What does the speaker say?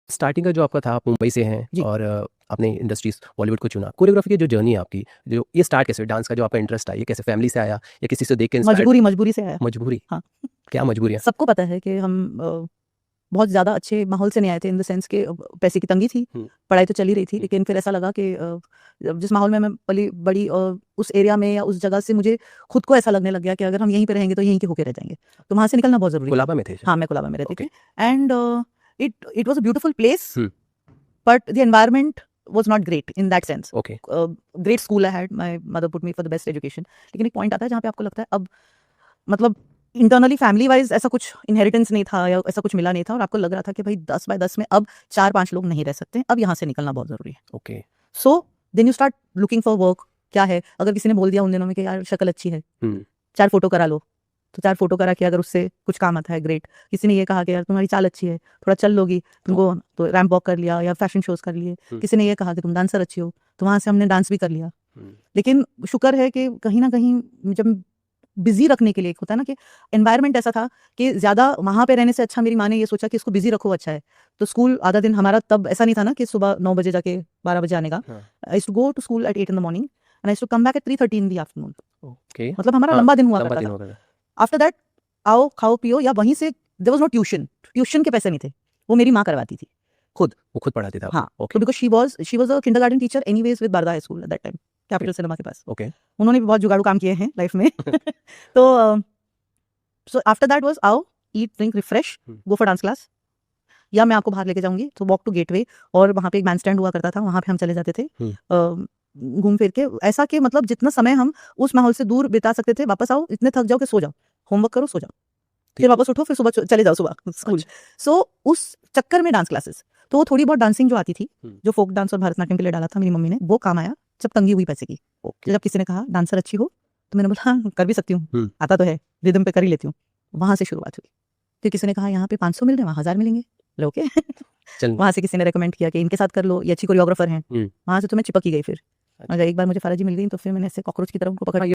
Starting का जो आपका था, आप मुंबई से हैं जी। और आपने इंडस्ट्रीज बॉलीवुड को चुना। कोरियोग्राफी की जो जर्नी है आपकी, जो ये स्टार्ट कैसे डांस का जो आपका इंटरेस्ट आया, ये कैसे फैमिली से आया या किसी से देख के इंस्पायर्ड? मजबूरी से आया। मजबूरी? हाँ। क्या मजबूरियाँ? सबको पता है कि हम बहुत ज़्यादा अच्छे माहौल से नहीं आए थे, इन द सेंस कि पैसे की तंगी थी, पढ़ाई तो चल ही रही थी, लेकिन फिर ऐसा लगा कि जिस माहौल में मैं पली बड़ी उस एरिया में या उस जगह से मुझे खुद को ऐसा लगने लग गया कि अगर हम यहीं पे रहेंगे तो यहीं के होके रह जाएंगे, तो वहाँ से निकलना बहुत ज़रूरी था। कोलाबा में थे? हाँ, मैं कोलाबा में रहती ओके। थी and it was a beautiful place, hmm. But the environment was not great in that sense. Okay. Great school I had, my mother put me for the best education. लेकिन एक पॉइंट आता है जहाँ पे आपको लगता है अब मतलब इंटरनली फैमिली वाइज ऐसा कुछ इनहेरिटेंस नहीं था या ऐसा कुछ मिला नहीं था, और आपको लग रहा था कि भाई 10 बाय 10 में अब 4-5 लोग नहीं रह सकते, अब यहाँ से निकलना बहुत जरूरी है। Okay. So then you start looking for work. क्या है, अगर किसी ने बोल दिया उन दिनों में कि यार शक्ल अच्छी है, 4 फोटो करा लो, तो 4 फोटो करा के अगर उससे कुछ काम आता है, ग्रेट। किसी ने ये कहा कि यार तुम्हारी चाल अच्छी है, थोड़ा चल लोगी, तुमको तो रैंप वॉक कर लिया या फैशन शोज कर लिए। किसी ने ये कहा कि तुम डांसर अच्छी हो, तो वहां से हमने डांस भी कर लिया। लेकिन शुक्र है कि कहीं ना कहीं जब बिजी रखने के लिए, एक होता है ना कि एनवायरनमेंट ऐसा था कि ज्यादा वहां पे रहने से अच्छा मेरी माँ ने ये सोचा कि इसको बिजी रखो, अच्छा है। तो स्कूल आधा दिन हमारा तब ऐसा नहीं था ना कि सुबह 9 बजे जाके 12 बजे आने का। I used to go to school at 8 in the morning and I used to come back at 3:30 in the afternoon. Okay. मतलब हमारा लंबा दिन हुआ करता था। आफ्टर दैट आओ खाओ पियो, या वहीं से देयर वाज नो ट्यूशन के पैसे नहीं थे, वो मेरी माँ करवाती थी खुद। वो खुद पढ़ाते थे आपको? हाँ, ओके। तो because she was a kindergarten teacher anyways with Barda high school at that time, capital cinema के पास। ओके। उन्होंने भी बहुत जुगाड़ू काम किए हैं लाइफ में। तो सो आफ्टर दैट वाज आओ eat drink refresh, go for dance class, या मैं आपको बाहर लेके जाऊंगी, तो वॉक टू गेटवे, और वहाँ पे एक बैंड स्टैंड हुआ करता था, वहाँ पे हम चले जाते थे घूम फिर के। ऐसा कि मतलब जितना समय हम उस माहौल से दूर बिता सकते थे, वापस आओ इतने थक जाओ कि सो जाओ, होमवर्क करो, सो जाओ, फिर वापस उठो, फिर सुबह चले जाओ सुबह स्कूल। सो उस चक्कर में डांस क्लासेस, तो वो थोड़ी बहुत डांसिंग जो आती थी, जो फोक डांस और भरतनाट्यम के लिए डाला था मेरी मम्मी ने, वो काम आया जब तंगी हुई पैसे की। जब किसी ने कहा डांसर अच्छी हो, तो मैंने बोला हाँ कर भी सकती हूँ, आता तो है, रिदम पे कर ही लेती हूँ। वहां से शुरुआत हुई। फिर किसी ने कहा यहाँ पे 500 मिल रहे हैं, वहाँ 1000 मिलेंगे, ओके। वहां से किसी ने रेकमेंड किया कि इनके साथ कर लो, ये अच्छी कोरियोग्राफर हैं, वहां से तो मैं चिपक ही गई। फिर एक बार मुझे फारा जी मिल गई, तो फिर मैंने ऐसे कॉकरोच की तरह उनको पकड़ा।